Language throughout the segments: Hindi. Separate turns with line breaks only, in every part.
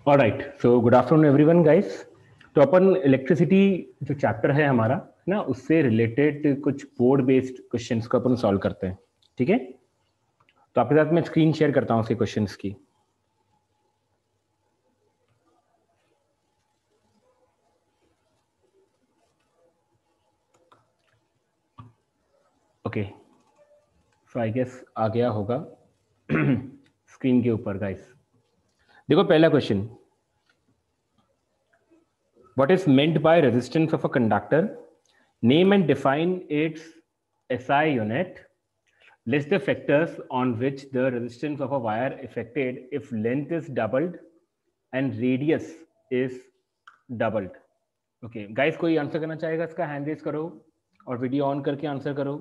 Alright, so good afternoon everyone guys. तो अपन इलेक्ट्रिसिटी जो चैप्टर है हमारा ना, उससे रिलेटेड कुछ बोर्ड बेस्ड क्वेश्चंस को अपन सॉल्व करते हैं। ठीक है, तो आपके साथ मैं स्क्रीन शेयर करता हूँ उसके क्वेश्चंस की। ओके, सो आई गेस आ गया होगा स्क्रीन के ऊपर गाइस। देखो पहला question, what is meant by resistance of a conductor? Name and define it's SI unit. List the factors on which the resistance of a wire affected if length is doubled and radius is doubled. Okay, guys, कोई आंसर करना चाहेगा इसका? हैंड रेज करो और वीडियो ऑन करके आंसर करो।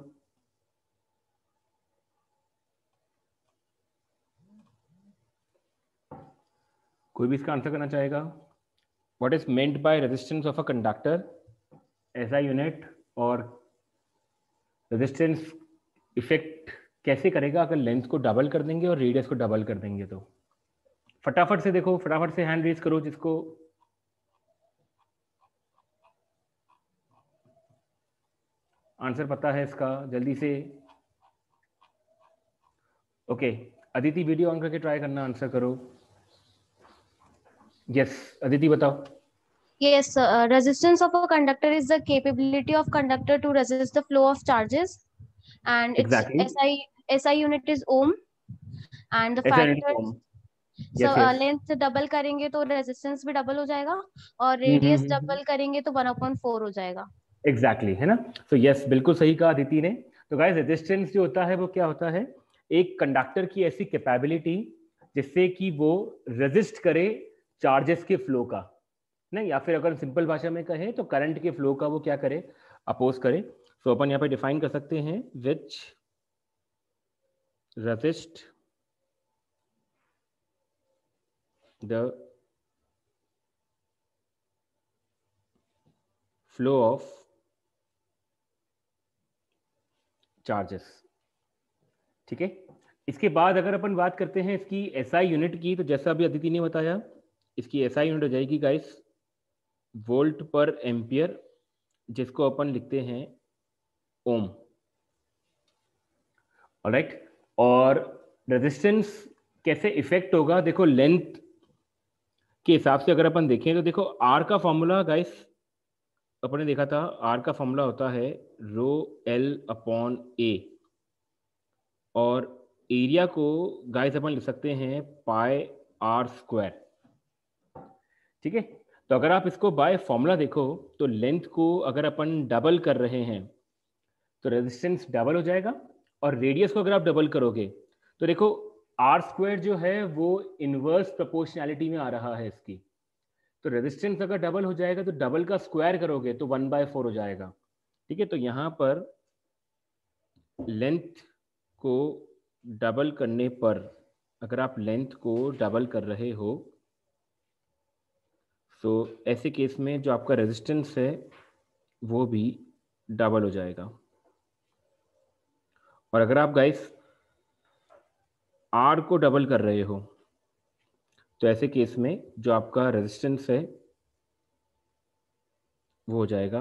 कोई भी इसका आंसर करना चाहेगा? What is meant by resistance of a conductor? SI unit और रेजिस्टेंस इफेक्ट कैसे करेगा अगर लेंथ को डबल कर देंगे और रेडियस को डबल कर देंगे? तो फटाफट से देखो, फटाफट से हैंड रेज करो जिसको आंसर पता है इसका, जल्दी से। ओके, अदिति वीडियो ऑन करके ट्राई करना, आंसर करो। यस, अदिति बताओ।
Yes, resistance of a conductor is the capability of conductor to resist the flow of charges, and its
exactly,
SI unit is ohm, and the
ऐसा नहीं
factors.
Form.
So
yes yes,
length double करेंगे तो रेजिस्टेंस भी डबल हो जाएगा, और रेडियस डबल करेंगे तो 1/4 हो जाएगा।
एग्जैक्टली, है ना? तो यस, बिल्कुल सही कहा अदिति ने। तो गाइस, रेजिस्टेंस जो होता है वो क्या होता है? एक कंडक्टर की ऐसी कैपेबिलिटी जिससे कि वो रेजिस्ट करे चार्जेस के फ्लो का, नहीं, या फिर अगर सिंपल भाषा में कहें तो करंट के फ्लो का वो क्या करे? अपोज करे। सो अपन यहाँ पे डिफाइन कर सकते हैं, विच resist the flow of charges. ठीक है, इसके बाद अगर अपन बात करते हैं इसकी एसआई यूनिट की, तो जैसा अभी अदिति ने बताया, इसकी एसआई यूनिट हो जाएगी गाइस वोल्ट पर एम्पियर, जिसको अपन लिखते हैं ओम। ऑलराइट, और रेजिस्टेंस कैसे इफेक्ट होगा? देखो लेंथ के हिसाब से अगर अपन देखें तो देखो आर का फॉर्मूला गाइस अपन ने देखा था, आर का फॉर्मूला होता है रो एल अपॉन ए, और एरिया को गाइस अपन लिख सकते हैं पाई आर स्क्वायर। ठीक है, तो अगर आप इसको बाय फॉर्मूला देखो तो लेंथ को अगर अपन डबल कर रहे हैं तो रेजिस्टेंस डबल हो जाएगा, और रेडियस को अगर आप डबल करोगे तो देखो आर स्क्वायर जो है वो इनवर्स प्रोपोर्शनैलिटी में आ रहा है इसकी। तो रेजिस्टेंस अगर डबल हो जाएगा तो डबल का स्क्वायर करोगे तो 1/4 हो जाएगा। ठीक है, तो यहां पर लेंथ को डबल करने पर, अगर आप लेंथ को डबल कर रहे हो तो ऐसे केस में जो आपका रेजिस्टेंस है वो भी डबल हो जाएगा। और अगर आप गाइस आर को डबल कर रहे हो तो ऐसे केस में जो आपका रेजिस्टेंस है वो हो जाएगा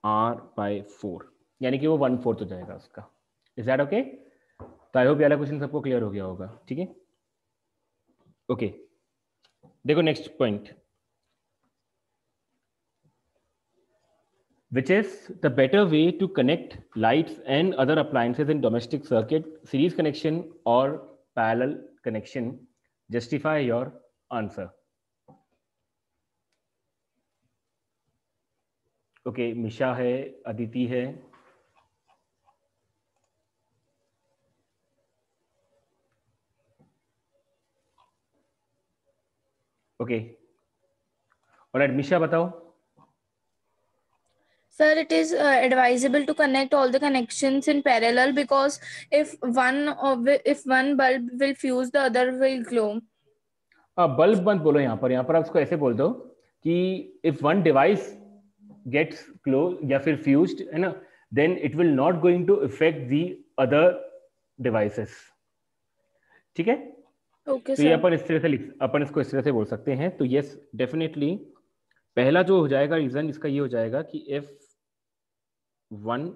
R/4, यानी कि वो 1/4 हो जाएगा उसका। Is that okay? तो आई होप ये वाला क्वेश्चन सबको क्लियर हो गया होगा। ठीक है, ओके, देखो next point, which is the better way to connect lights and other appliances in domestic circuit, series connection or parallel connection? Justify your answer. Okay, Misha है, अदिति है, ओके, ऑलराइट, मिशा बताओ।
Sir, it is advisable to connect all the connections in parallel because if one bulb will fuse, the other will glow.
Bulb मत बोलो यहाँ पर आप उसको ऐसे बोल दो कि if one device gets close या फिर फ्यूज्ड, है ना, then it will not going to effect the other devices. ठीक है,
Okay,
तो ये
sir.
अपन इस तरह से अपन इसको इस तरह से बोल सकते हैं। तो यस डेफिनेटली पहला जो हो जाएगा रीजन इसका ये हो जाएगा कि if one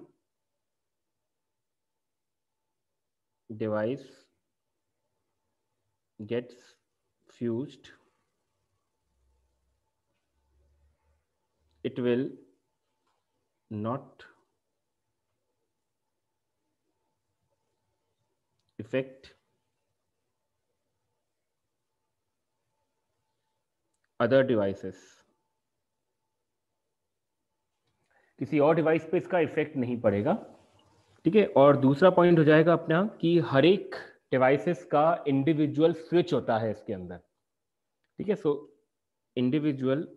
device gets fused it will not affect other devices। किसी और डिवाइस पे इसका इफेक्ट नहीं पड़ेगा, ठीक है। और दूसरा पॉइंट हो जाएगा अपना कि हर एक डिवाइसेस का इंडिविजुअल स्विच होता है इसके अंदर, ठीक है। सो इंडिविजुअल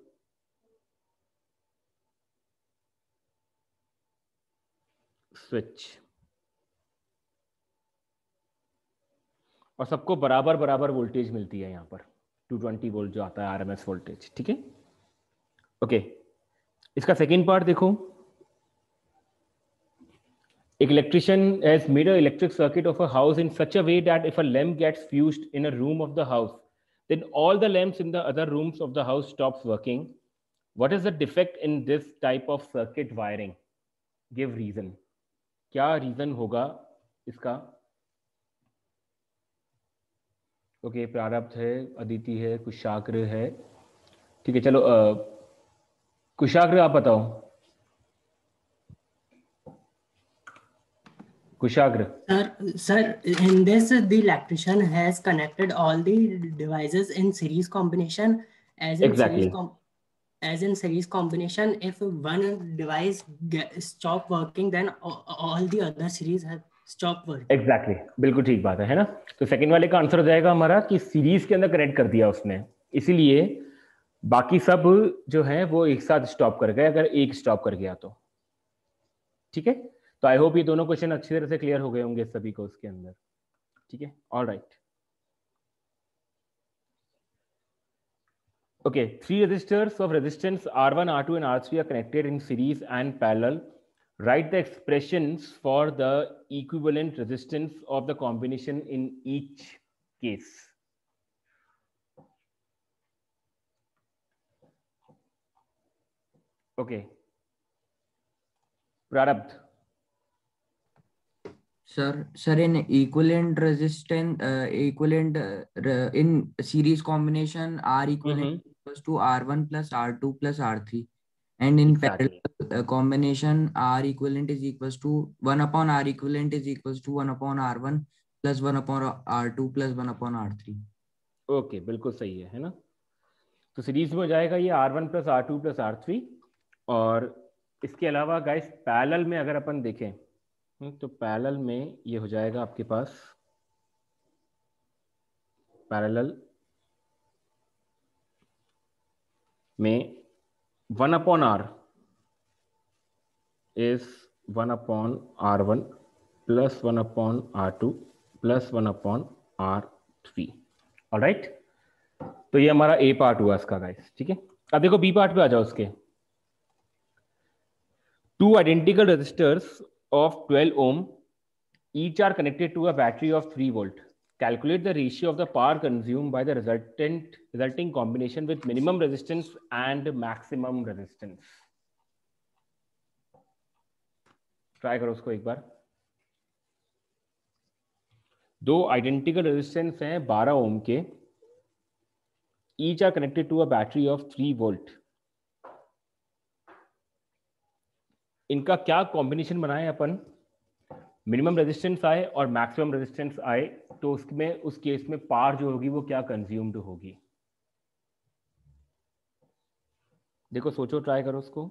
स्विच, और सबको बराबर बराबर वोल्टेज मिलती है यहाँ पर 220 वोल्ट जो आता है आरएमएस वोल्टेज, ठीक है। ओके, इसका सेकेंड पार्ट देखो। An electrician has made an electric circuit of a house in such a way that if a lamp gets fused in a room of the house, then all the lamps in the other rooms of the house stops working. What is the defect in this type of circuit wiring? Give reason. क्या reason होगा इसका? ओके, प्रारब्ध है, अदिति है, कुशाग्र है, ठीक है। चलो कुशाग्र आप बताओ। कुशाग्र।
Sir, in this, the electrician has connected all the devices in series combination. As in
Exactly.
series combination, if one device stop working, then all the other series have stop working.
Exactly. बिल्कुल ठीक बात है ना। तो सेकंड वाले का आंसर हो जाएगा हमारा कि सीरीज के अंदर कनेक्ट कर दिया उसने, इसीलिए बाकी सब जो है वो एक साथ स्टॉप कर गए अगर एक स्टॉप कर गया तो, ठीक है। तो आई होप ये दोनों क्वेश्चन अच्छी तरह से क्लियर हो गए होंगे सभी को उसके अंदर, ठीक है। All right, okay. 3 resistors of resistance R1, R2 and R3 are connected in series and parallel. Write the expressions for the equivalent resistance of the combination in each case. Okay. Prarabdh.
Sir, in equivalent resistance, in series combination, R equivalent equals to R1 plus R2 plus R3, and in
Exactly.
parallel combination, R equivalent is equals to 1 upon R equivalent is equals to 1 upon R1 plus 1 upon R2 plus 1 upon R3.
Okay, बिल्कुल सही है ना। तो सीरीज में हो जाएगा ये R1 plus R2 plus R3, और इसके अलावा गाइस पैरेलल में अगर अपन देखें तो पैरेलल में ये हो जाएगा आपके पास, पैरेलल में 1 upon R is 1 upon R1 plus 1 upon R2 plus 1 upon R3। Alright, तो ये हमारा ए पार्ट हुआ इसका गाइस, ठीक है। अब देखो बी पार्ट पे आ जाओ उसके। 2 identical resistors of 12 ohm each are connected to a battery of 3 volt. Calculate the ratio of the power consumed by the resulting combination with minimum resistance and maximum resistance. Try करो उसको एक बार। 2 आइडेंटिकल रेजिस्टेंस हैं 12 ओम के, each are connected to a battery of 3 volt. इनका क्या कॉम्बिनेशन बनाए अपन, मिनिमम रेजिस्टेंस आए और मैक्सिमम रेजिस्टेंस आए, तो उसमें उस केस में पावर जो होगी वो क्या कंज्यूम्ड होगी। देखो सोचो, ट्राई करो उसको।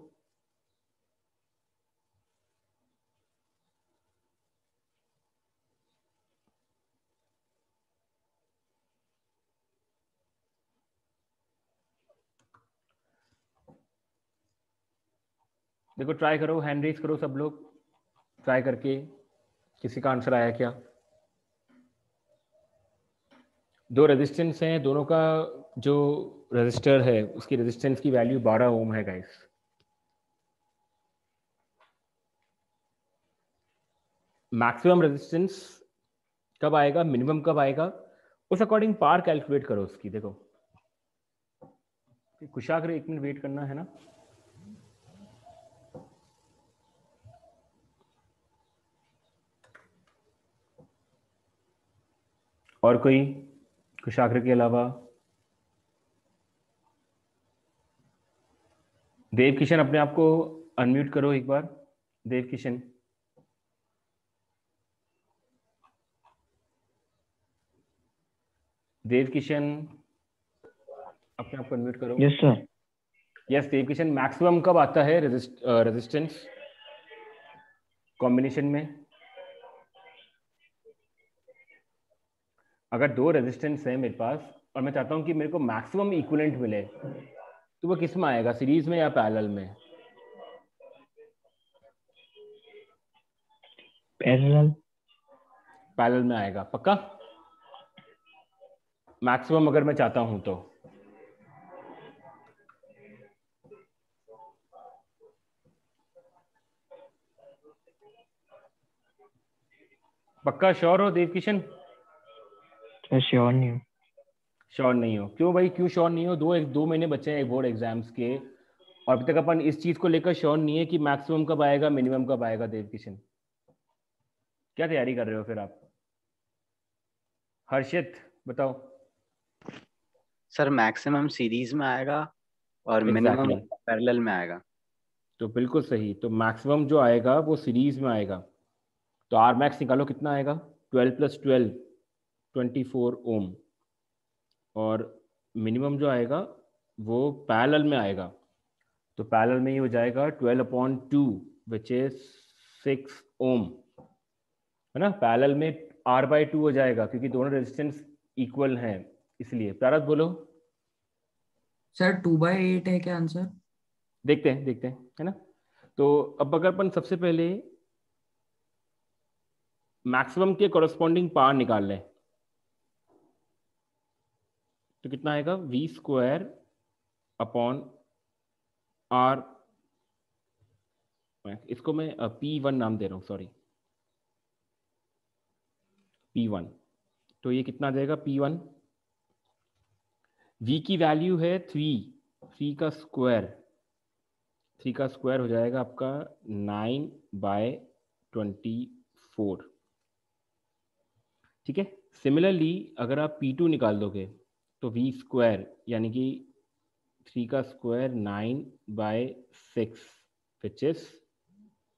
देखो ट्राई करो, हैंड रेज करो सब लोग, ट्राई करके किसी का आंसर आया क्या। 2 रेजिस्टेंस हैं, दोनों का जो रेजिस्टर है उसकी रेजिस्टेंस की वैल्यू 12 ओम है गाइस। मैक्सिमम रेजिस्टेंस कब आएगा, मिनिमम कब आएगा, उस अकॉर्डिंग पार कैलकुलेट करो उसकी। देखो कुशाग्र, 1 मिनट वेट करना है ना। और कोई कुशाग्र के अलावा? देव किशन, अपने आप को अनम्यूट करो एक बार। देव किशन, देव किशन अपने आप को अनम्यूट करो।
Yes sir.
यस देव किशन, मैक्सिमम कब आता है रेजिस्टेंस कॉम्बिनेशन में? अगर 2 रेजिस्टेंस है मेरे पास और मैं चाहता हूं कि मेरे को मैक्सिमम इक्विवेलेंट मिले, तो वो किस में आएगा, सीरीज में या पैरेलल में?
पैरेलल।
पैरेलल में आएगा पक्का? मैक्सिमम अगर मैं चाहता हूं तो। पक्का श्योर हो देव किशन?
सर श्योर नहीं हूँ।
श्योर नहीं हो? क्यों भाई, क्यों श्योर नहीं हो? 2 महीने बचे हैं एक बोर्ड एग्जाम्स के, और अभी तक अपन इस चीज को लेकर श्योर नहीं है कि मैक्सिमम कब आएगा, मिनिमम कब आएगा। देव किशन, क्या तैयारी कर रहे हो फिर आप? हर्षित बताओ।
सर मैक्सिमम सीरीज में आएगा और मिनिमम
Exactly.
पैरेलल में आएगा।
तो बिल्कुल सही, तो मैक्सिमम जो आएगा वो सीरीज में आएगा। तो आर मैक्स निकालो, कितना आएगा? 12 + 12 24 ओम। और मिनिमम जो आएगा वो पैरेलल में आएगा। तो पैरेलल में ही हो जाएगा 12/2 विच इज 6 ओम, है ना। पैरेलल में R/2 हो जाएगा क्योंकि दोनों रेजिस्टेंस इक्वल हैं, इसलिए। प्रारब्ध बोलो।
सर 2/8 है क्या आंसर?
देखते हैं, है ना। तो अब अगर अपन सबसे पहले मैक्सिमम के कॉरस्पॉन्डिंग पावर निकाल लें, तो कितना आएगा? V²/R। इसको मैं P1 नाम दे रहा हूँ, सॉरी, P1। तो ये कितना आ जाएगा? P1, V की वैल्यू है 3 का स्क्वायर हो जाएगा आपका 9/24। ठीक है। सिमिलरली अगर आप P2 निकाल दोगे तो V² यानी कि 3 का स्क्वायर 9/6 विच इज,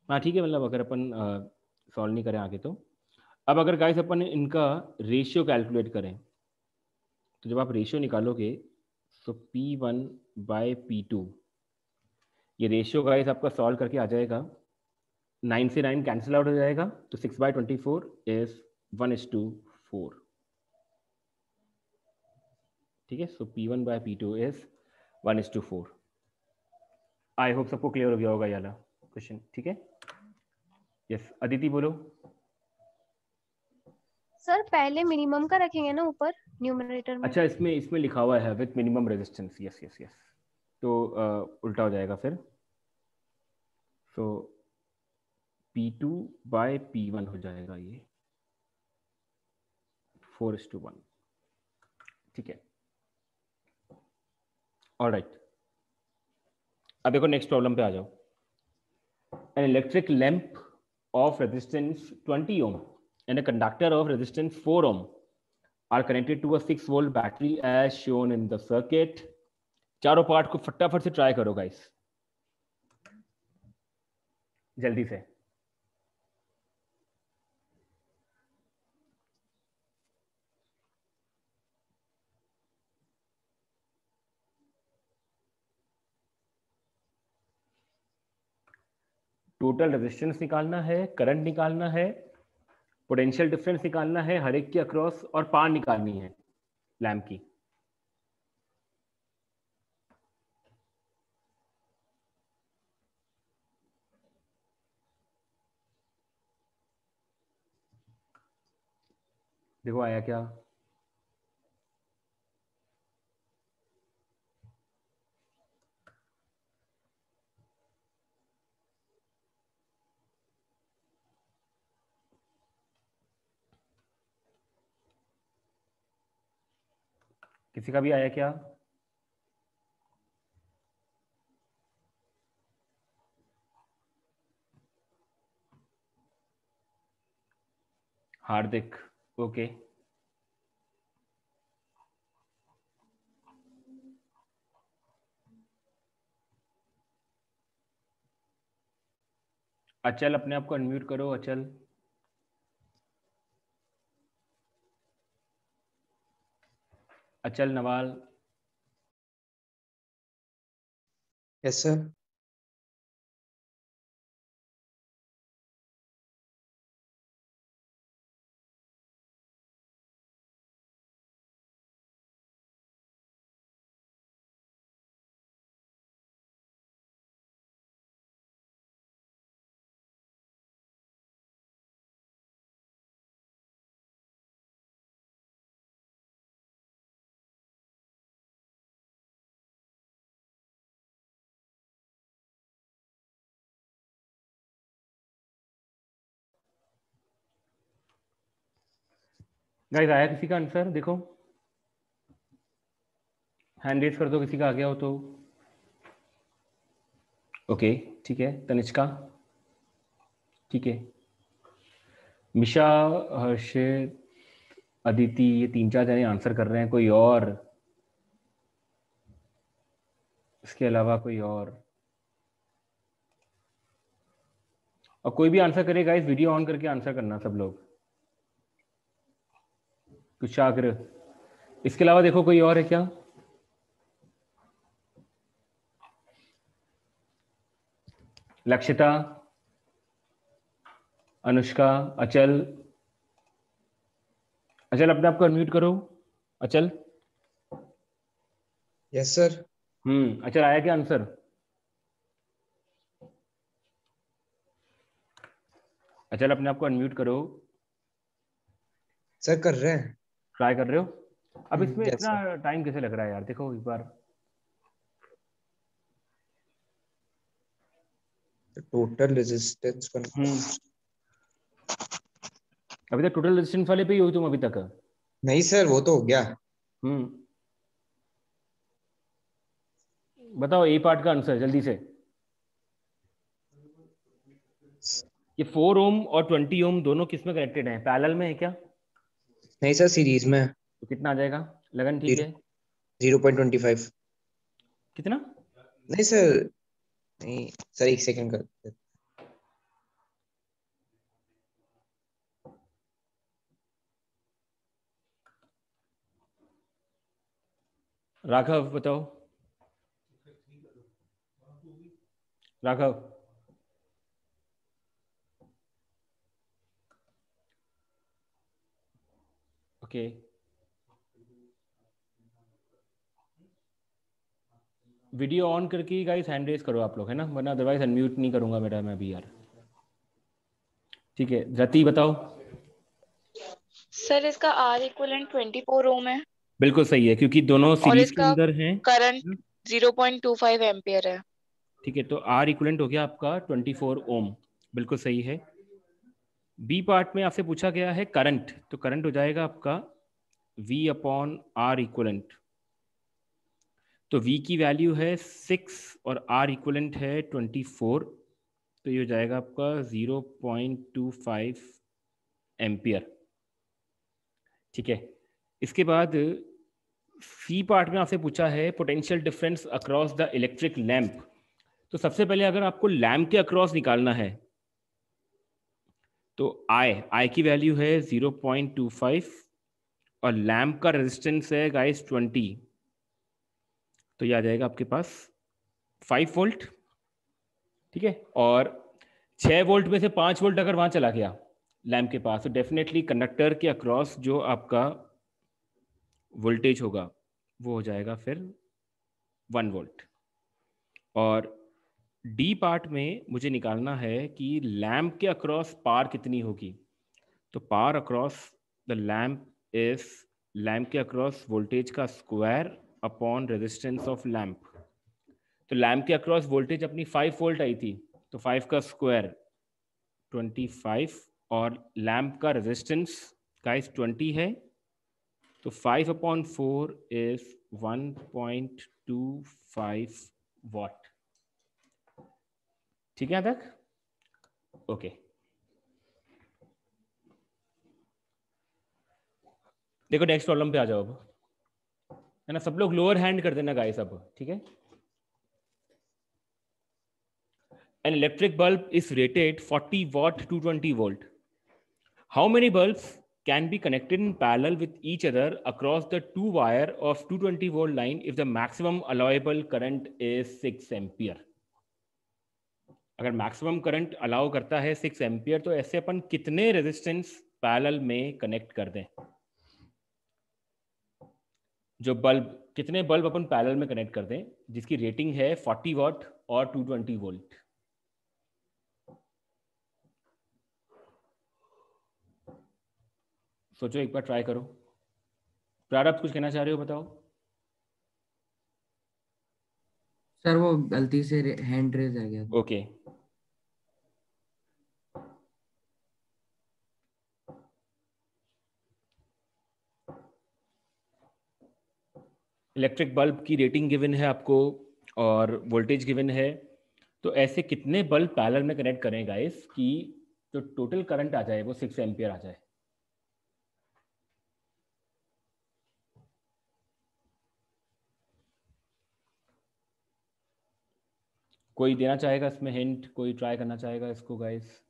हाँ ठीक है, मतलब अगर अपन सॉल्व नहीं करें आगे तो। अब अगर गाइस अपन इनका रेशियो कैलकुलेट करें, तो जब आप रेशियो निकालोगे तो P1/P2, ये रेशियो गाइस आपका सॉल्व करके आ जाएगा, 9 से 9 कैंसिल आउट हो जाएगा, तो 6/24 इज 1:4। ठीक है। सो P1/P2 इज 1:4। आई होप सबको क्लियर हो गया होगा ये वाला क्वेश्चन। ठीक है। यस अदिति बोलो।
सर पहले मिनिमम का रखेंगे ना ऊपर न्यूमरेटर में?
अच्छा, इसमें लिखा हुआ है with minimum resistance. Yes yes yes, तो उल्टा हो जाएगा फिर। सो P2/P1 हो जाएगा ये 4:1। ठीक है, ऑलराइट। अब देखो नेक्स्ट प्रॉब्लम पे आ जाओ। An electric lamp of resistance 20 ohm and a conductor of resistance 4 ohm are connected to a 6-volt battery as shown in the circuit। चारों पार्ट को फटाफट से ट्राई करो गाइस, जल्दी से। टोटल रेजिस्टेंस निकालना है, करंट निकालना है, पोटेंशियल डिफरेंस निकालना है हर एक के अक्रॉस, और पावर निकालनी है लैंप की। देखो आया क्या? किसी का भी आया क्या? हार्दिक, ओके। अचल, अपने आप को अनम्यूट करो अचल। अचल नवाल।
Yes sir.
गाइस आया किसी का आंसर? देखो, हैंड रेज कर दो किसी का आ गया हो तो। ओके, ठीक है। तनिष्का, ठीक है। मिशा, हर्षित, अदिति, ये 3-4 जने आंसर कर रहे हैं। कोई और इसके अलावा? कोई और कोई भी आंसर करे गाइस, वीडियो ऑन करके आंसर करना सब लोग। कुशाग्र, इसके अलावा देखो कोई और है क्या? लक्षिता, अनुष्का, अचल। अचल अपने आप को अनम्यूट करो अचल।
Yes sir.
अचल आया क्या आंसर? अचल अपने आप को अनम्यूट करो।
सर कर रहे हैं।
ट्राई कर रहे हो? अब इसमें
yes,
इतना टाइम कैसे लग रहा है यार? देखो एक बार।
टोटल रेजिस्टेंस का
अभी तक टोटल रेजिस्टेंस वाले पे ही हो तुम अभी तक?
नहीं सर, वो तो हो गया।
बताओ ए पार्ट का आंसर जल्दी से। ये 4 ओम और 20 ओम दोनों किस में कनेक्टेड हैं? पैरेलल में है क्या?
नहीं सर, सीरीज में।
तो कितना आ जाएगा? लगन ठीक है।
0.25।
कितना?
नहीं सर, नहीं सर, एक सेकंड कर।
राघव बताओ। राघव, ओके। वीडियो ऑन करके गाइस हैंड रेज करो आप लोग, है ना, वरना अदरवाइज अनम्यूट नहीं करूंगा मेरा मैं भी यार। ठीक है, रति बताओ।
सर इसका आर इक्विवेलेंट 24 ओम है।
बिल्कुल सही है, क्योंकि दोनों
और
सीरीज के
इसका
अंदर हैं।
करंट 0.25 एम्पियर है।
ठीक है, तो आर इक्विवेलेंट हो गया आपका 24 ओम। बिल्कुल सही है। बी पार्ट में आपसे पूछा गया है करंट, तो करंट हो जाएगा आपका V अपॉन आर इक्विवेलेंट। तो V की वैल्यू है 6 और R इक्विवेलेंट है 24, तो ये हो जाएगा आपका 0.25 एम्पियर। ठीक है, इसके बाद सी पार्ट में आपसे पूछा है potential difference across the electric lamp. तो सबसे पहले अगर आपको लैंप के अक्रॉस निकालना है तो आई की वैल्यू है 0.25 और लैंप का रेजिस्टेंस है गाइस 20, तो ये आ जाएगा आपके पास 5 वोल्ट। ठीक है, और 6 वोल्ट में से 5 वोल्ट अगर वहां चला गया लैंप के पास, तो डेफिनेटली कंडक्टर के अक्रॉस जो आपका वोल्टेज होगा वो हो जाएगा फिर 1 वोल्ट। और डी पार्ट में मुझे निकालना है कि लैंप के अक्रॉस पार कितनी होगी। तो पार across the lamp is lamp के अक्रॉस वोल्टेज का square upon resistance of lamp. तो लैंप के अक्रॉस वोल्टेज अपनी 5 वोल्ट आई थी, तो 5 का स्क्वायर 25 और लैंप का रेजिस्टेंस गाइस 20 है, तो 5/4 is 1.25 watt. ठीक है यहाँ तक? ओके देखो नेक्स्ट प्रॉब्लम पे आ जाओ अब, है ना? सब लोग लोअर हैंड कर देना गाइस अब, ठीक है? An electric bulb is rated 40 watt 220 volt. How many bulbs can be connected in parallel with each other across the two wire of 220 volt line if the maximum allowable current is 6 ampere? अगर मैक्सिमम करंट अलाउ करता है 6 एम्पियर तो ऐसे अपन कितने रेजिस्टेंस पैरेलल में कनेक्ट कर दें? जो बल्ब, कितने बल्ब अपन पैरेलल में कनेक्ट कर दें जिसकी रेटिंग है 40 वाट और 220 वोल्ट? सोचो एक बार, ट्राई करो। प्रारब्ध कुछ कहना चाह रहे हो, बताओ।
सर वो गलती से हैंड रेज आ गया।
ओके इलेक्ट्रिक बल्ब की रेटिंग गिवन है आपको और वोल्टेज गिवन है, तो ऐसे कितने बल्ब पैरेलल में कनेक्ट करें गाइस कि जो टोटल करंट आ जाए वो 6 एम्पियर आ जाए? कोई देना चाहेगा इसमें हिंट? कोई ट्राई करना चाहेगा इसको गाइस?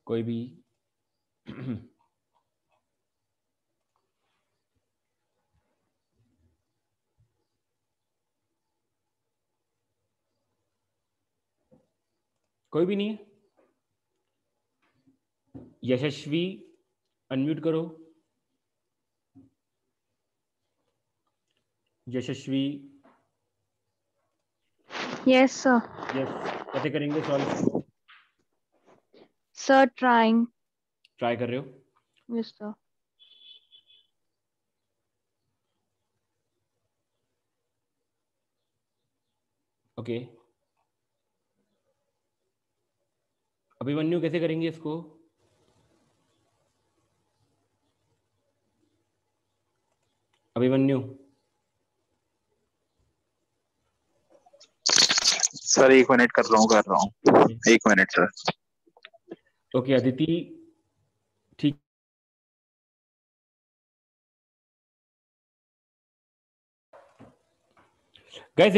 कोई भी? कोई भी नहीं है? यशस्वी अनम्यूट करो। यशस्वी।
Yes, sir.
यस, कैसे करेंगे सॉल्व?
Sir, trying.
ट्राई कर रहे हो?
Yes, sir.
ओके अभिमन्यु कैसे करेंगे इसको? अभिमन्यु।
सर 1 मिनट कर रहा हूँ 1 मिनट सर।
ओके अदिति, ठीक। गाइस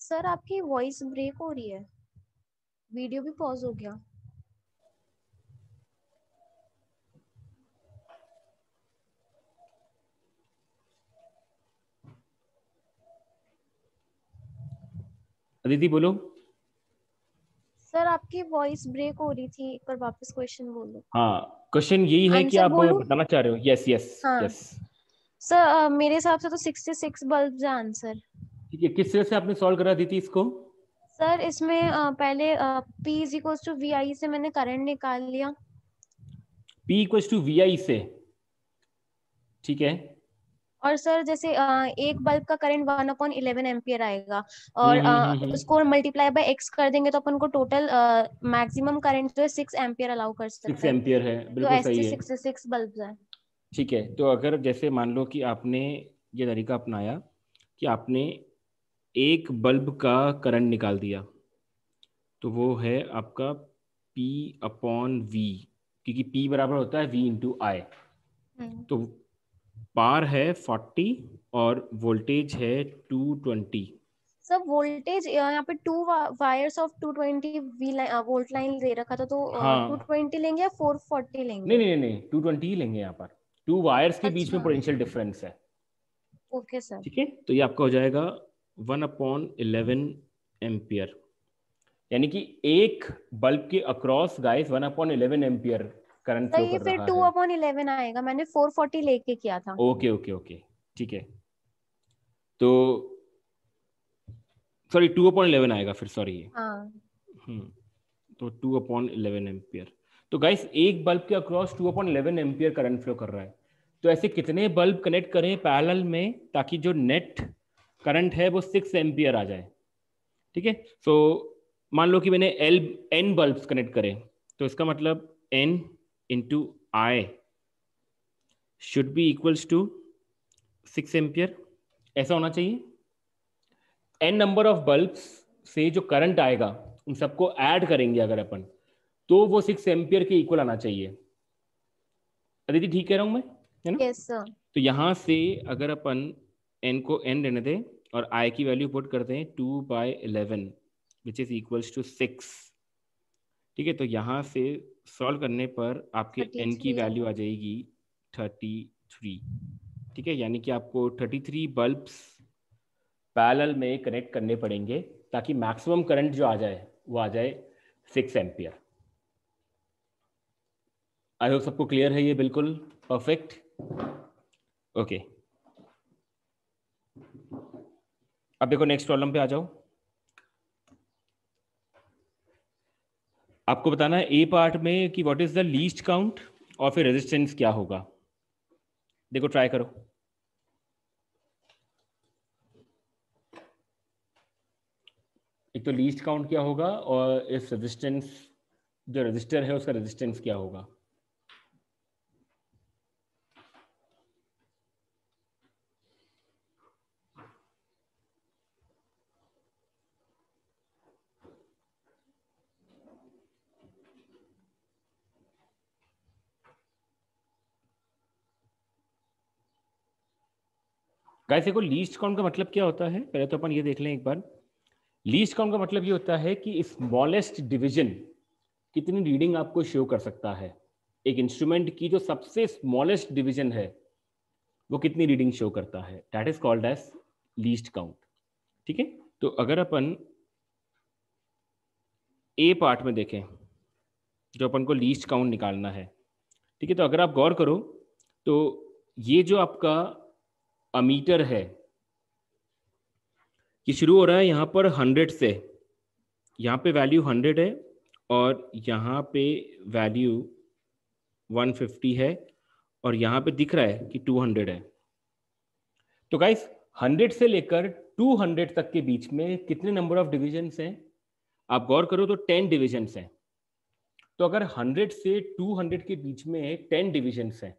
सर आपकी वॉइस ब्रेक हो रही है, वीडियो भी पॉज हो गया।
अदिति बोलो।
सर आपकी वॉइस ब्रेक हो रही थी, एक बार वापस क्वेश्चन बोलो।
हाँ, क्वेश्चन यही है कि
आंसर
आप
बोलूं?
बताना चाह रहे हो? यस यस
हाँ।
यस।
सर मेरे हिसाब से तो 66 बल्ब है आंसर।
ठीक है, किस तरह से आपने सॉल्व करा दी थी इसको?
सर इसमें पहले P = VI से मैंने करंट निकाल लिया।
P = VI से, ठीक है।
और सर जैसे एक बल्ब का करंट 1/11 एम्पियर आएगा और उसको मल्टीप्लाई बाय x कर देंगे तो अपन को टोटल मैक्सिमम करंट जो है 6 एम्पियर अलाउ कर सकते हैं।
6 एम्पियर है, बिल्कुल
तो
सही है।
66 बल्ब है।
ठीक है, तो अगर जैसे मान लो कि आपने ये तरीका अपनाया कि आपने एक बल्ब का करंट निकाल दिया, तो वो है आपका P/V, क्योंकि P बराबर होता है V × I। तो पार है 40 और वोल्टेज है 220।
सब वोल्टेज यहाँ पे 2 वायर्स ऑफ 220 वोल्ट लाइन दे रखा था, तो
हाँ।
220 लेंगे या 440 लेंगे?
नहीं नहीं नहीं, 220 ही लेंगे यहाँ पर। 2 वायर्स के बीच में पोटेंशियल डिफरेंस है।
Okay sir.
ठीक है, तो ये आपका हो जाएगा 1/11 एम्पियर, यानी कि एक बल्ब के अक्रॉस गाइस 1/11 एम्पियर करंट
तो
फ्लो
ये
कर
फिर
रहा
2/11 आएगा, मैंने 440 लेके किया था।
ओके ओके ओके ठीक है, तो सॉरी 2/11 आएगा फिर, सॉरी ये
हाँ
तो 2/11 एम्पियर। तो गाइस एक बल्ब के अक्रॉस 2/11 एम्पियर करंट फ्लो कर रहा है। तो ऐसे कितने बल्ब कनेक्ट करें पैरेलल में ताकि जो नेट करंट है वो 6 एम्पियर आ जाए? ठीक है, सो मान लो कि मैंने n बल्ब्स कनेक्ट करें, तो इसका मतलब n into I should be equals to 6 ampere, ऐसा होना चाहिए। n नंबर ऑफ बल्ब्स से जो करंट आएगा उन सबको ऐड करेंगे अगर अपन, तो वो 6 एम्पियर के इक्वल आना चाहिए। अदिति ठीक कह रहा हूं मैं, है ना?
Yes sir.
तो यहां से अगर अपन n को n रहने दें और i की वैल्यू पुट करते हैं 2/11 विच इज इक्वल्स टू 6। ठीक है, तो यहां से सॉल्व करने पर आपके n की
33
वैल्यू आ जाएगी 33। ठीक है, यानी कि आपको 33 बल्ब्स पैरेलल में कनेक्ट करने पड़ेंगे ताकि मैक्सिमम करंट जो आ जाए वो आ जाए 6 एम्पियर। आई होप सबको क्लियर है ये, बिल्कुल परफेक्ट। ओके, अब देखो नेक्स्ट प्रॉब्लम पे आ जाओ। आपको बताना है ए पार्ट में कि what is the least count और फिर रेजिस्टेंस क्या होगा। देखो ट्राई करो। एक तो लीस्ट काउंट क्या होगा और इस रेजिस्टेंस, जो रेजिस्टर है उसका रेजिस्टेंस क्या होगा। गाइस देखो लीस्ट काउंट का मतलब क्या होता है, पहले तो अपन ये देख लें एक बार। लीस्ट काउंट का मतलब ये होता है कि स्मॉलेस्ट डिवीजन कितनी रीडिंग आपको शो कर सकता है। एक इंस्ट्रूमेंट की जो सबसे स्मॉलेस्ट डिवीजन है वो कितनी रीडिंग शो करता है, that is called as least count. ठीक है, तो अगर अपन ए पार्ट में देखें जो अपन को लीस्ट काउंट निकालना है, ठीक है, तो अगर आप गौर करो तो ये जो आपका अमीटर है ये शुरू हो रहा है यहाँ पर 100 से, यहाँ पे वैल्यू 100 है और यहाँ पे वैल्यू 150 है और यहाँ पे दिख रहा है कि 200 है। तो गाइस 100 से लेकर 200 तक के बीच में कितने नंबर ऑफ डिविजन्स हैं? आप गौर करो तो 10 डिविजन्स हैं। तो अगर 100 से 200 के बीच में 10 डिविजन्स हैं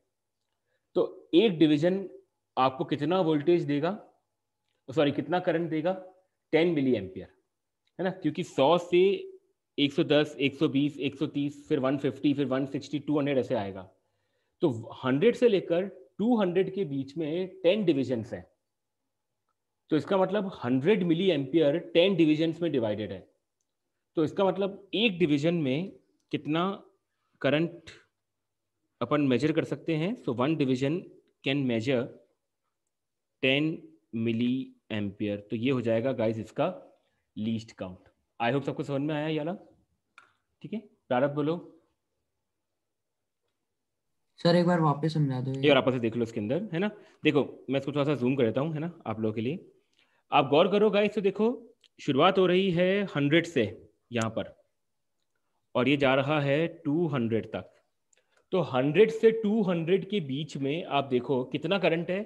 तो एक डिवीजन आपको कितना वोल्टेज देगा, सॉरी कितना करंट देगा? 10 मिली एम्पियर, है ना, क्योंकि 100 से 110, 120, 130, फिर 150, फिर 160, 200 ऐसे आएगा। तो 100 से लेकर 200 के बीच में 10 डिविजन्स हैं, तो इसका मतलब 100 मिली एम्पियर 10 डिविजन्स में डिवाइडेड है। तो इसका मतलब एक डिवीजन में कितना करंट अपन मेजर कर सकते हैं। So one division can measure 10 milli ampere. तो ये हो जाएगा गाइस इसका लीस्ट काउंट। आई होप सबको समझ में आया ये वाला। ठीक है, प्रारंभ बोलो
सर, एक बार वापस समझा दो
ये और आपस से देख लो इसके अंदर, है ना। देखो मैं इसको थोड़ा सा जूम कर देता हूँ, है ना, आप लोगों के लिए। आप गौर करो गाइस, तो देखो शुरुआत हो रही है 100 से यहाँ पर और ये जा रहा है 200 तक। तो 100 से 200 के बीच में आप देखो कितना करंट है।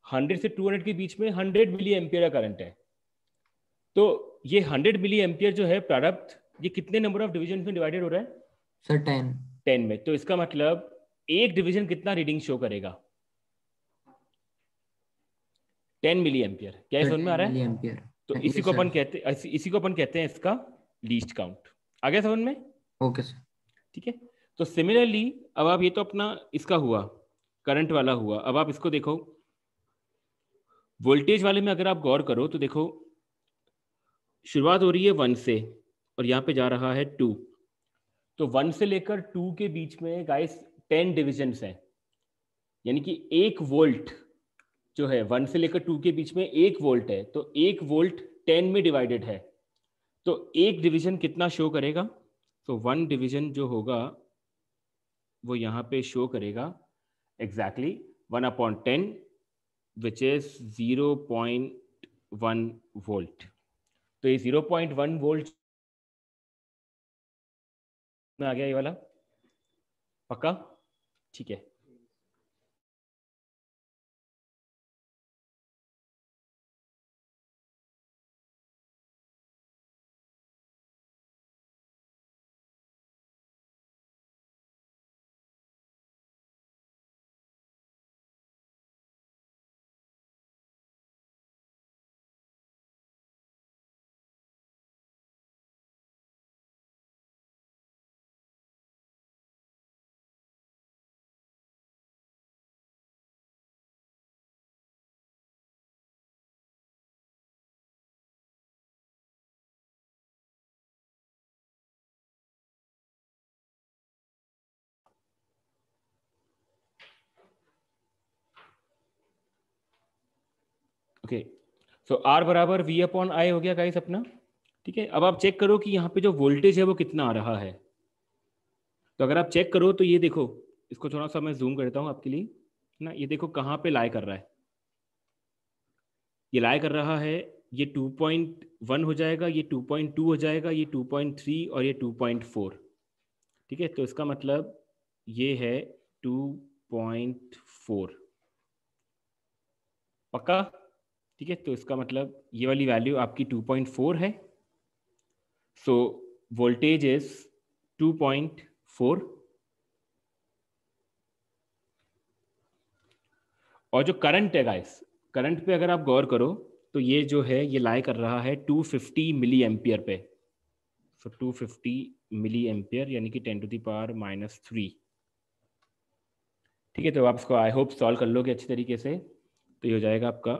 100 से 200 के बीच में 100 मिली एम्पियर का करंट है। तो ये 100 मिली एम्पियर जो है प्रारब्ध, ये कितने नंबर ऑफ डिवीजन में डिवाइडेड हो रहा है
सर?
10 में। तो इसका मतलब एक डिवीजन कितना रीडिंग शो करेगा? 10 मिली एम्पियर। क्या समझ में आ रहा है? तो इसी को अपन कहते हैं इसका लीस्ट काउंट। आ गया समझ में?
Okay sir.
ठीक है, तो सिमिलरली अब आप ये तो अपना इसका हुआ, करंट वाला हुआ। अब आप इसको देखो वोल्टेज वाले में, अगर आप गौर करो तो देखो शुरुआत हो रही है 1 से और यहाँ पे जा रहा है 2। तो 1 से लेकर 2 के बीच में गाइस 10 डिविजन्स हैं, यानी कि 1 वोल्ट जो है 1 से लेकर 2 के बीच में 1 वोल्ट है। तो 1 वोल्ट 10 में डिवाइडेड है, तो एक डिवीजन कितना शो करेगा? तो 1 डिवीजन जो होगा वो यहाँ पे शो करेगा एग्जैक्टली 1/10 विच इज 0.1 वोल्ट। तो ये 0.1 वोल्ट में आ गया ये वाला, पक्का? ठीक है। ओके, सो आर बराबर वी अपॉन आई हो गया गाइस अपना। ठीक है, अब आप चेक करो कि यहाँ पे जो वोल्टेज है वो कितना आ रहा है। तो अगर आप चेक करो तो ये देखो, इसको थोड़ा सा मैं जूम करता हूँ आपके लिए ना, ये देखो कहाँ पे लाई कर रहा है। ये लाई कर रहा है, ये 2.1 हो जाएगा, ये 2.2 हो जाएगा, ये 2.3 और ये 2.4। ठीक है, तो इसका मतलब ये है 2.4 पक्का। ठीक है, तो इसका मतलब ये वाली वैल्यू आपकी 2.4 है। सो वोल्टेज इज 2.4 और जो करंट है गाइस, करंट पे अगर आप गौर करो तो ये जो है ये लाई कर रहा है 250 मिली एम्पियर पे। सो 250 मिली एम्पियर यानी कि 10⁻³ ठीक है, तो आप इसको आई होप सॉल्व कर लोगे अच्छी तरीके से। तो ये हो जाएगा आपका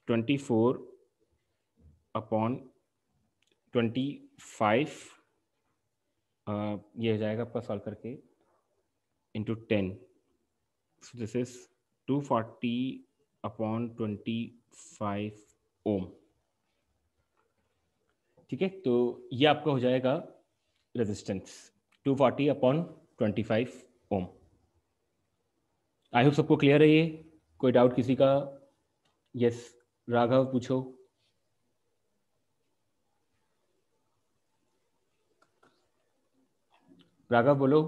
24/25 ये हो जाएगा आपका सॉल्व करके इंटू 10। सो दिस इज 240/25 ओम। ठीक है, तो ये आपका हो जाएगा रेजिस्टेंस 240/25 ओम। आई होप सबको क्लियर है ये। कोई डाउट किसी का? यस राघव पूछो। राघव बोलो।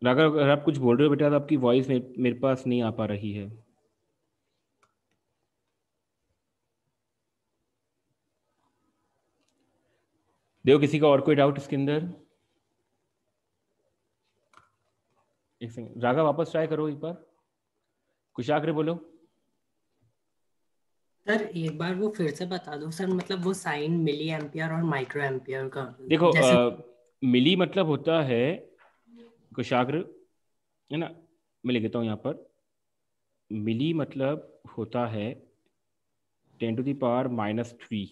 राघव अगर आप कुछ बोल रहे हो बेटा तो आपकी वॉइस मेरे पास नहीं आ पा रही है। देखो किसी का और कोई डाउट इसके अंदर? एक सेकंड, राघव वापस ट्राई करो एक बार। कुशाग्र बोलो।
सर एक बार वो फिर से बता दो सर, मतलब वो साइन मिली एम्पियर और माइक्रो एम्पियर का
देखो
जैसे
मिली मतलब होता है कुशाग्र, है ना, मैं लिख देता हूँ यहाँ पर। मिली मतलब होता है 10⁻³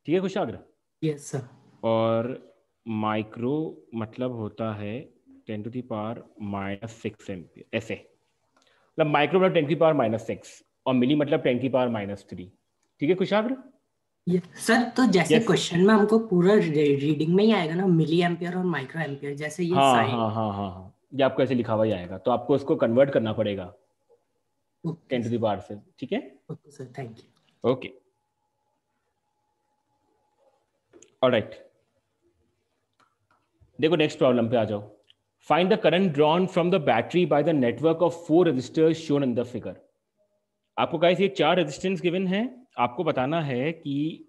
ठीक है कुशाग्र।
Yes sir.
और माइक्रो मतलब होता है 10⁻⁻6 एम्पियर, ऐसे मतलब माइक्रो मतलब 10⁻⁻6 और मिली मतलब 10⁻³ ठीक है कुशाग्र।
सर तो जैसे
Yes.
क्वेश्चन में हमको पूरा रीडिंग में ही आएगा ना, मिली एम्पियर और माइक्रो एम्पियर, जैसे ये
हाँ
साइन।
हाँ हाँ हाँ हाँ, ये आपको ऐसे लिखा हुआ ही आएगा, तो आपको उसको कन्वर्ट करना पड़ेगा 10⁻⁻⁻ से। ठीक है,
okay sir, thank you.
Okay alright. देखो नेक्स्ट प्रॉब्लम पे आ जाओ। Find the current drawn from the battery by the network of 4 resistors shown in the figure. आपको गाइस ये 4 रेजिस्टेंस गिवन है, आपको बताना है कि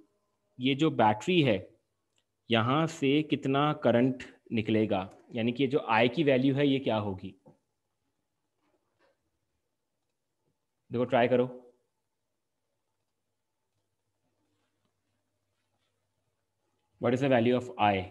ये जो बैटरी है यहां से कितना करंट निकलेगा, यानी कि जो आई की वैल्यू है ये क्या होगी। देखो ट्राई करो। What is the value of I?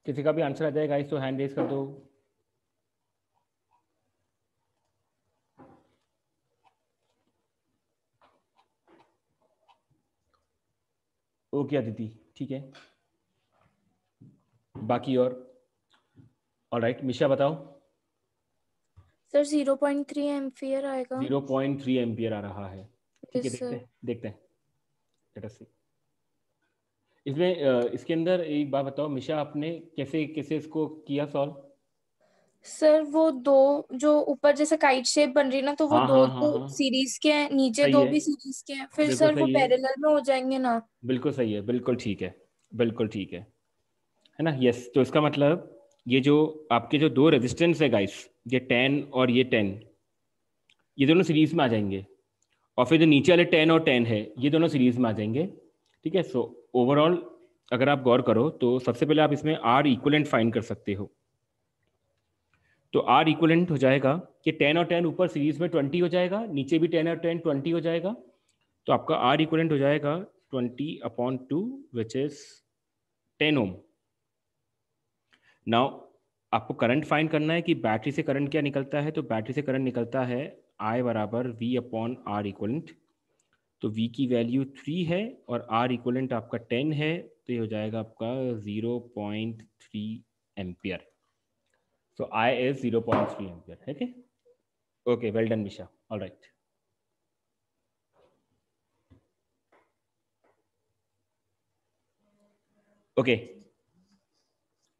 किसी का भी आंसर आ जाएगा गाइस तो हैंड रेज कर दो। ओके अदिति, ठीक है। बाकी और ऑलराइट, मिशा बताओ।
सर 0.3 एम्पियर आएगा।
0.3 एम्पियर आ रहा है, ठीक है।
Yes,
देखते
sir.
हैं देखते हैं, लेट अस सी। इसमें इसके अंदर एक बात बताओ मिशा, आपने कैसे कैसे इसको किया सॉल्व?
सर वो दो जो ऊपर जैसे काइट शेप बन रही है ना, तो वो
हाँ
दो
हाँ हाँ
तो
हाँ,
सीरीज के हैं, नीचे
सही
दो
है,
भी सीरीज के हैं, फिर
बिल्कुल
सर वो
सही है,
पैरेलल में हो जाएंगे ना।
बिल्कुल सही है, बिल्कुल ठीक है, बिल्कुल ठीक है ना। यस, तो इसका मतलब ये जो आपके जो दो रेजिस्टेंस है गाइस, ये 10 और ये 10, ये दोनों सीरीज में आ जाएंगे। और फिर जो नीचे वाले 10 और 10 है, ये दोनों सीरीज में आ जाएंगे, ठीक है। सो ओवरऑल अगर आप गौर करो तो सबसे पहले आप इसमें आर इक्वलेंट फाइंड कर सकते हो। तो आर इक्वलेंट हो जाएगा कि 10 और 10 ऊपर सीरीज में 20 हो जाएगा, नीचे भी 10 और 10 20 हो जाएगा। तो आपका आर इक्वलेंट हो जाएगा 20/2 विच इज 10 ओम। नाउ आपको करंट फाइंड करना है कि बैटरी से करंट क्या निकलता है। तो बैटरी से करंट निकलता है आई बराबर V/R इक्वलेंट। तो V की वैल्यू 3 है और R इक्वलेंट आपका 10 है, तो ये हो जाएगा आपका 0.3 ampere. So I is 0.3 ampere, है कि? ओके, वेल डन मिशा, ऑल राइट। ओके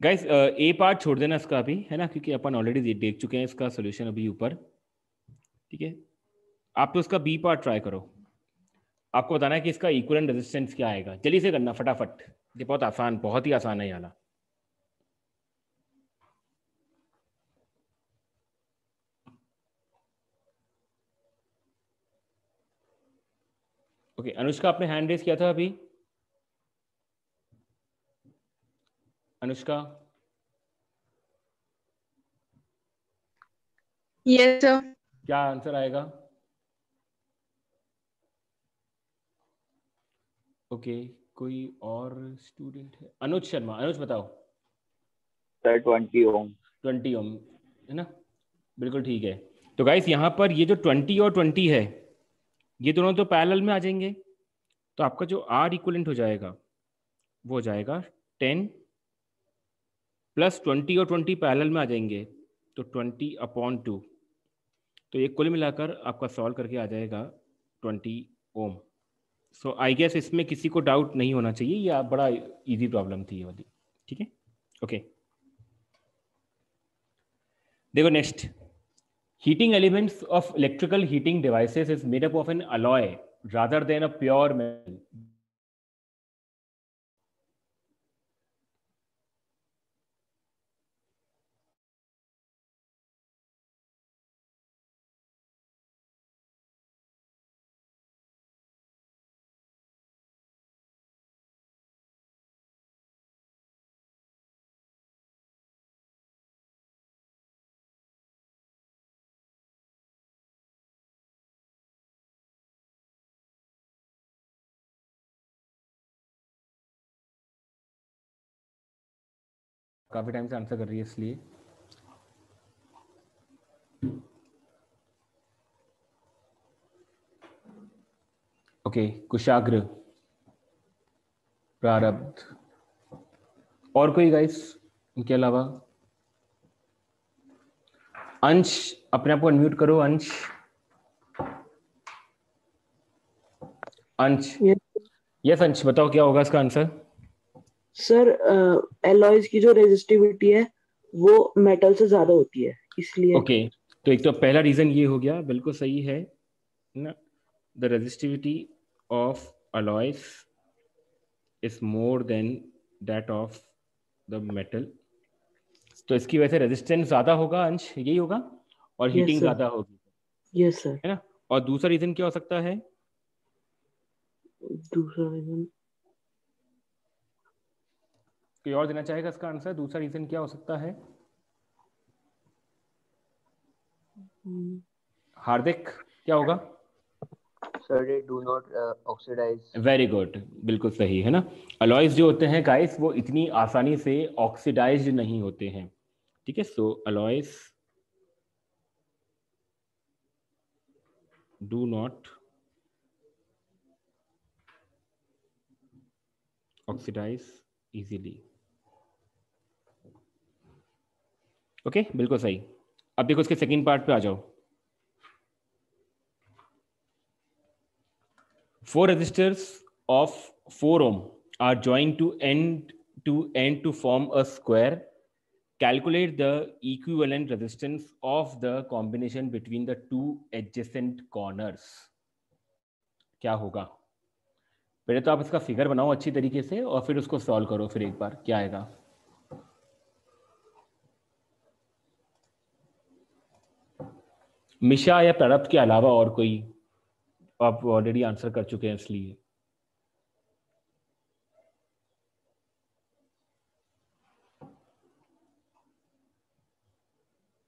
गाइस, ए पार्ट छोड़ देना इसका अभी, है ना, क्योंकि अपन ऑलरेडी देख चुके हैं इसका सोल्यूशन अभी ऊपर, ठीक है। आप तो इसका बी पार्ट ट्राई करो। आपको बताना है कि इसका इक्विवेलेंट रेजिस्टेंस क्या आएगा। जल्दी से करना फटाफट, ये बहुत आसान, बहुत ही आसान है ये वाला। ओके, अनुष्का आपने हैंड रेज किया था अभी। Anushka,
yes sir.
क्या आंसर आएगा? ओके, कोई और स्टूडेंट है? अनुज शर्मा, अनुज बताओ।
सर 20 ओम।
20 ओम, है ना, बिल्कुल ठीक है। तो गाइस यहाँ पर ये जो 20 और 20 है, ये दोनों तो पैरेलल में आ जाएंगे। तो आपका जो आर इक्वलेंट हो जाएगा वो हो जाएगा 10 प्लस 20, और 20 पैरेलल में आ जाएंगे तो 20/2। तो ये कुल मिलाकर आपका सॉल्व करके आ जाएगा 20 ओम। सो आई गेस इसमें किसी को डाउट नहीं होना चाहिए, ये बड़ा इजी प्रॉब्लम थी ये वाली, ठीक है। ओके, देखो next, heating elements of electrical heating devices is made up of an alloy rather than a pure metal. काफी टाइम से आंसर कर रही है इसलिए। ओके, कुशाग्र, प्रारब्ध, और कोई गाइस इनके अलावा? अंश, अपने आप को अनम्यूट करो। अंश, अंश, यस अंश, बताओ क्या होगा इसका आंसर?
सर एलॉयज की जो रेजिस्टिविटी है वो मेटल से ज्यादा होती है, इसलिए।
ओके, तो एक तो पहला रीजन ये हो गया, बिल्कुल सही है ना, the resistivity of alloys is more than that of the metal। तो इसकी वजह से रेजिस्टेंस ज्यादा होगा अंश, यही होगा, और हीटिंग ज्यादा होगी,
यस सर।
है ना। और दूसरा रीजन क्या हो सकता है?
दूसरा रीजन
कोई और देना चाहेगा इसका आंसर? दूसरा रीजन क्या हो सकता है? हार्दिक, क्या होगा?
Sir they do not oxidize।
Very good, बिल्कुल सही है ना। अलॉयज जो होते हैं गाइस वो इतनी आसानी से ऑक्सीडाइज्ड नहीं होते हैं, ठीक है। So alloys do not oxidise easily. Okay, बिल्कुल सही। अब देखो इसके सेकंड पार्ट पे आ जाओ। 4 resistors of 4 ohm are joined to end to form a square. Calculate the equivalent resistance of the combination between the two adjacent corners. क्या होगा? पहले तो आप इसका फिगर बनाओ अच्छी तरीके से और फिर उसको सॉल्व करो फिर एक बार, क्या आएगा? मिशा या प्रारब्ध के अलावा और कोई? आप ऑलरेडी आंसर कर चुके हैं इसलिए।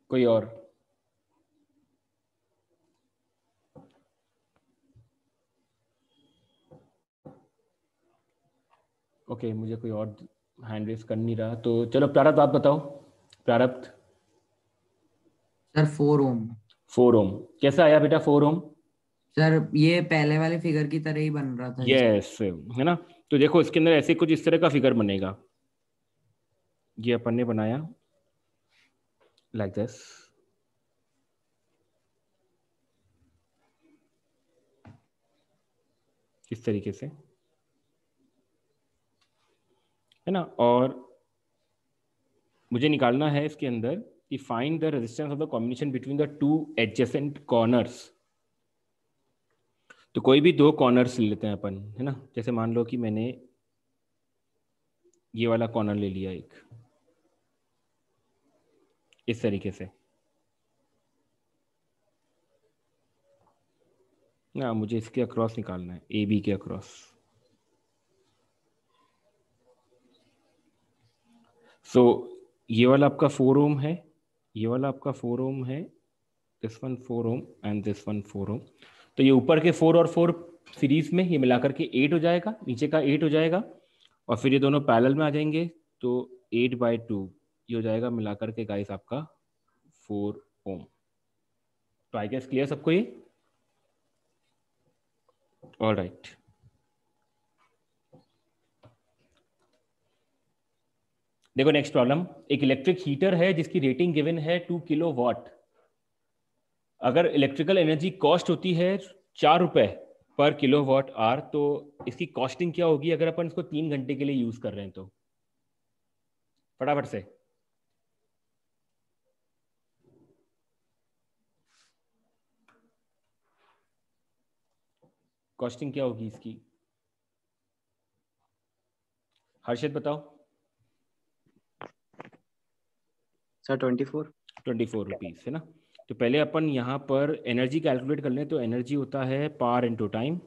कोई और? ओके, मुझे कोई और हैंड रेस कर नहीं रहा, तो चलो प्रारब्ध आप बताओ। प्रारब्ध।
सर 4 ओम।
4 ओम कैसा आया बेटा 4 ओम?
सर ये पहले वाले फिगर की तरह ही बन रहा था।
यस, है ना। तो देखो इसके अंदर ऐसे कुछ इस तरह का फिगर बनेगा। ये अपन ने बनाया लाइक दिस। इस तरीके से, है ना। और मुझे निकालना है इसके अंदर कि find the resistance of the combination between the two adjacent corners. तो कोई भी दो कॉर्नर्स ले लेते हैं अपन, है ना। जैसे मान लो कि मैंने ये वाला कॉर्नर ले लिया एक, इस तरीके से ना। मुझे इसके अक्रॉस निकालना है, ए बी के अक्रॉस। सो ये वाला आपका 4 ओम है, ये वाला आपका 4 ओम है, this one 4 ohm and this one 4 ओम। तो ये ऊपर के 4 और 4 सीरीज में ये मिलाकर के 8 हो जाएगा, नीचे का 8 हो जाएगा, और फिर ये दोनों पैरेलल में आ जाएंगे तो 8/2 ये हो जाएगा मिलाकर के गाइस आपका 4 ओम। तो आई गेस क्लियर सबको ये? All right. देखो नेक्स्ट प्रॉब्लम। एक इलेक्ट्रिक हीटर है जिसकी रेटिंग गिवन है 2 किलोवाट। अगर इलेक्ट्रिकल एनर्जी कॉस्ट होती है 4 रुपए पर किलोवाट आवर, तो इसकी कॉस्टिंग क्या होगी अगर अपन इसको 3 घंटे के लिए यूज कर रहे हैं? तो फटाफट से कॉस्टिंग क्या होगी इसकी? हर्षित बताओ।
सर
24 रुपीज, है ना। तो पहले अपन यहाँ पर एनर्जी कैलकुलेट कर लें। तो एनर्जी होता है पावर इनटू टाइम।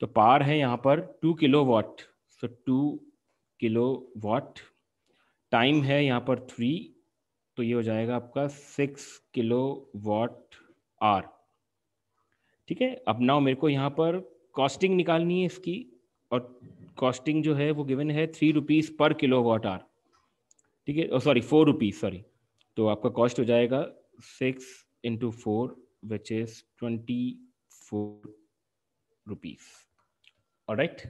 तो पावर है यहाँ पर 2 किलोवाट, सो 2 किलोवाट। टाइम है यहाँ पर 3, तो ये हो जाएगा आपका 6 किलोवाट आवर। ठीक है। अब नाउ मेरे को यहाँ पर कॉस्टिंग निकालनी है इसकी, और कॉस्टिंग जो है वो गिवन है 3 रुपीज पर किलोवाट आवर। ठीक है, सॉरी 4 रुपीज, सॉरी। तो आपका कॉस्ट हो जाएगा 6 into 4 which is 24 rupees. Alright,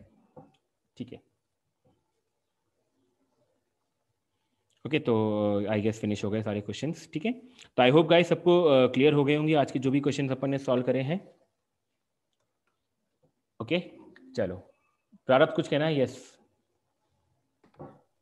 ठीक है। ओके, तो आई गेस फिनिश हो गए सारे क्वेश्चंस। ठीक है, तो आई होप गाइस सबको क्लियर हो गए होंगे आज के जो भी क्वेश्चंस अपन ने सॉल्व करे हैं। ओके, चलो प्रारब्ध कुछ कहना है? यस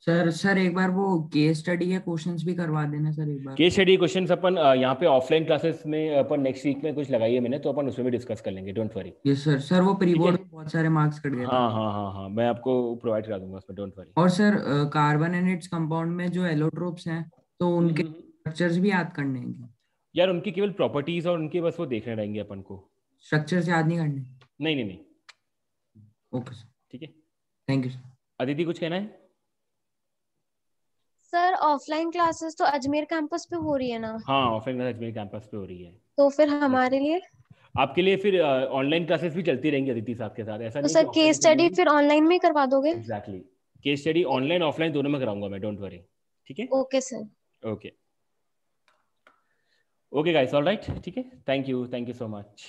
सर एक बार वो केस स्टडी के क्वेश्चंस भी करवा देना सर एक बार।
केस स्टडी क्वेश्चंस अपन यहाँ पे ऑफलाइन क्लासेस में अपन नेक्स्ट वीक में कुछ लगाई है मैंने, तो अपन उसमें भी डिस्कस कर लेंगे, डोंट वरी।
यस सर वो प्री बोर्ड में बहुत सारे मार्क्स कट गए थे।
हाँ, मैं आपको प्रोवाइड करा दूंगा उसमें, डोंट वरी।
और sir carbon and its compound में जो एलोट्रोप्स हैं तो उनके स्ट्रक्चर्स भी याद करने हैं
यार? उनकी केवल प्रॉपर्टीज और उनके बस वो देखने रहेंगे अपन को,
स्ट्रक्चर्स याद नहीं करने।
नहीं।
ओके सर,
ठीक है,
थैंक यू सर।
अदिति कुछ कहना है?
सर ऑफलाइन क्लासेस तो अजमेर कैंपस पे हो रही है ना?
हाँ, ऑफलाइन क्लास अजमेर कैंपस पे हो रही है।
तो फिर हमारे लिए,
आपके लिए फिर ऑनलाइन क्लासेस भी चलती रहेंगी अदिति साहब के साथ, ऐसा
तो
नहीं
सर केस स्टडी फिर ऑनलाइन में करवा दोगे?
Exactly, case study online offline दोनों में कराऊंगा मैं, डोंट वरी। ठीक है,
okay sir.
Okay guys, all right, ठीक है, थैंक यू सो मच।